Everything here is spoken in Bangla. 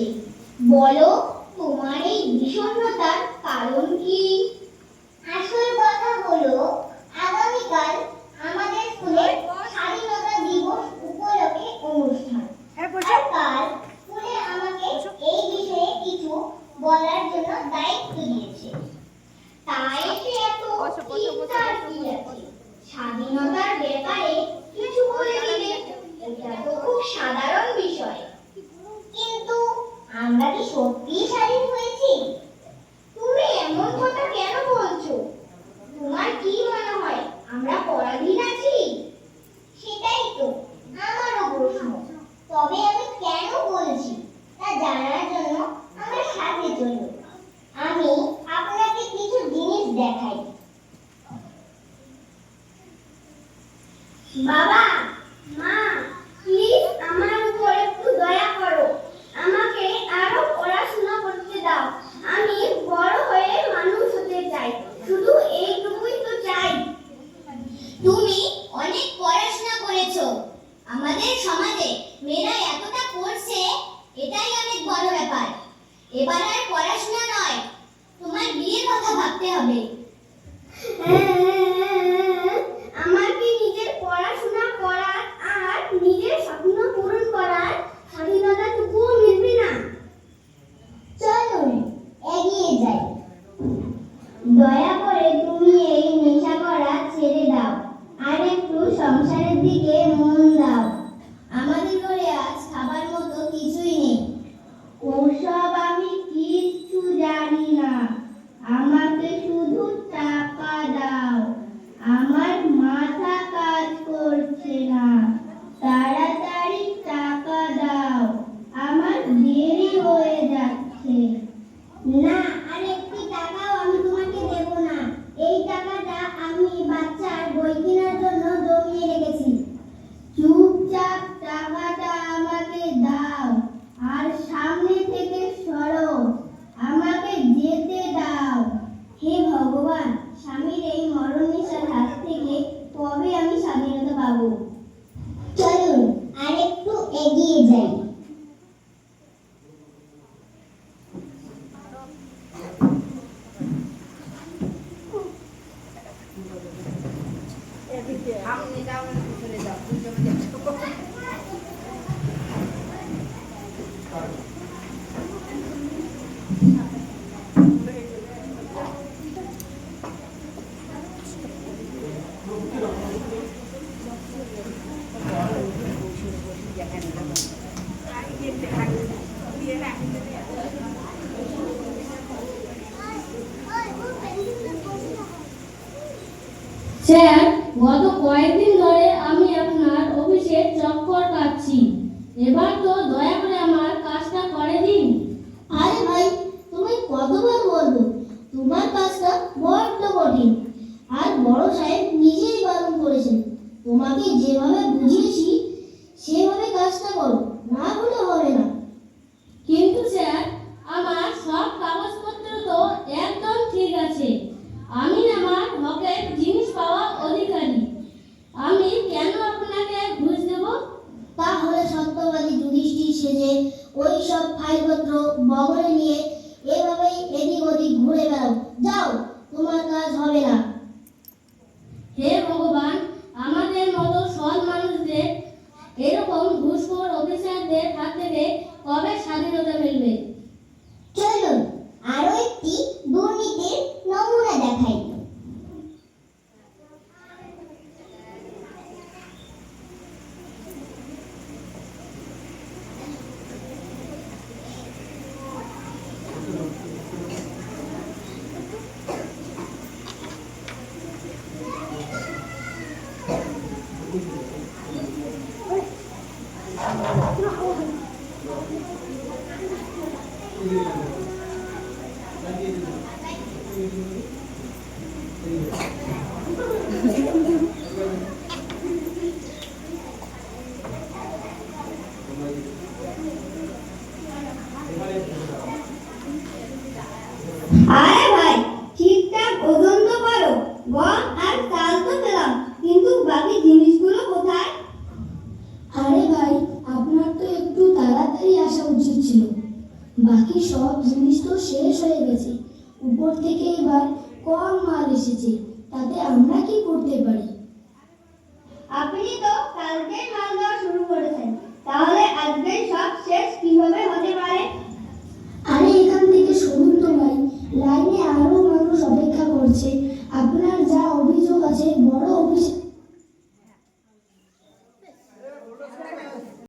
হচ্ছে। বলো, তোমার এই বিষণ্ণতার কারণ কি? আসল কথা হলো, আগামীকাল আমাদের স্কুলে স্বাধীনতা দিবস উপলক্ষে অনুষ্ঠান। আর কাল স্কুলে আমাকে এই বিষয়ে কিছু বলার জন্য দায়িত্ব দিয়েছে। তাই সে এত চিন্তার কি আছে? স্বাধীনতার ব্যাপারে কিছু বলে দিলে, এটা তো খুব সাধারণ বিষয়। কিন্তু আমরা কি সত্যিই স্বাধীন হয়েছি? তুমি এমন কথা কেন বলছো? তোমার কি মনে হয় আমরা পরাধীন আছি? সেটাই তো আমারও প্রশ্ন। তবে আমি কেন বলছি তা জানার জন্য আমার সাথে চলুন। আমি আপনাকে কিছু জিনিস দেখাই। বাবা, মা, প্লিজ আমার উপর একটু দয়া করো। আমাকে আরো পড়াশোনা করতে দাও। আমি বড় হয়ে মানুষ হতে চাই। শুধু এইটুকুই তো চাই। তুমি অনেক পড়াশোনা করেছো। আমাদের সমাজে মেয়েরা এতটা পড়ছে, এটাই অনেক বড় ব্যাপার। এবার আর পড়াশোনা নয়, তোমার বিয়ের কথা ভাবতে হবে। আমার কি নিজের পড়াশোনা করার আর নিজের স্বপ্ন পূরণ করার স্বাধীনতাটুকুও মিলবে না? চলুন এগিয়ে যাই। দয়া করে তুমি এই নেশা করা ছেড়ে দাও আর একটু সংসারের দিকে মন দাও। আমাদের ঘরে আজ খাবার মতো কিছুই নেই। ওসব আমি কিচ্ছু জানি না। আমাকে শুধু টাকা দাও। আমার মাথা কাজ করছে না। তাড়াতাড়ি টাকা দাও, আমার দেরি হয়ে যাচ্ছে। না, আর একটি টাকাও আমি তোমাকে দেব না। এই টাকাটা আমি বাচ্চার বই কেনার জন্য জমিয়ে রেখেছি। চুপচাপ টাকাটা আমাকে দাও আর সামনে থেকে সরো। আমাকে যেতে দাও। হে ভগবান, স্বামীর এই মরণ নেশার হাত থেকে কবে আমি স্বাধীনতা পাবো? চলুন আর একটু এগিয়ে যাই। স্যার, গত কয়েকদিন ধরে আমি আপনার অফিসে চক্কর কাটছি। এবার তো দয়া করে আমার কাজটা করে দিন। আরে ভাই, তুমি কতবার বলবো? তোমার কাজটা বড্ড কঠিন। আর বড় সাহেব নিজেই বারণ করেছেন। তোমাকে যেভাবে বুঝিয়েছি সেভাবে কাজটা করো, না হলে হবে না। কিন্তু স্যার, আমার সব কাগজপত্র তো একদম ঠিক আছে। আমি আমার হকের জিনিস পাওয়া অধিকারী। আমি কেন আপনাকে ঘুষ দেব? তাহলে সত্যবাদী যুধিষ্ঠির সেজে ওই সব ফাইলপত্র বগলে নিয়ে এভাবেই এদিক ওদিক ঘুরে বেড়াও। যাও, তোমার কাজ হবে না। হে ভগবান, আমাদের মতো সৎ মানুষদের এরকম ঘুষখোর অফিসারদের হাত থেকে কবে স্বাধীনতা মিলবে? চলুন আরো একটি দুর্নীতির নমুনা দেখাই। আরে ভাই, ঠিকঠাক ওজন তো করো। গম আর চাল তো পেলাম, কিন্তু বাকি জিনিসগুলো কোথায়? আরে ভাই, আপনার তো একটু তাড়াতাড়ি আসা উচিত ছিল। সব জিনিস তো শেষ হয়ে গেছে, উপর থেকে এবার কম মাল এসেছে, তাতে আমরা কি করতে পারি? আপনি তো কালকেই মাল দেওয়া শুরু করেছেন, তাহলে আজকে সব শেষ কিভাবে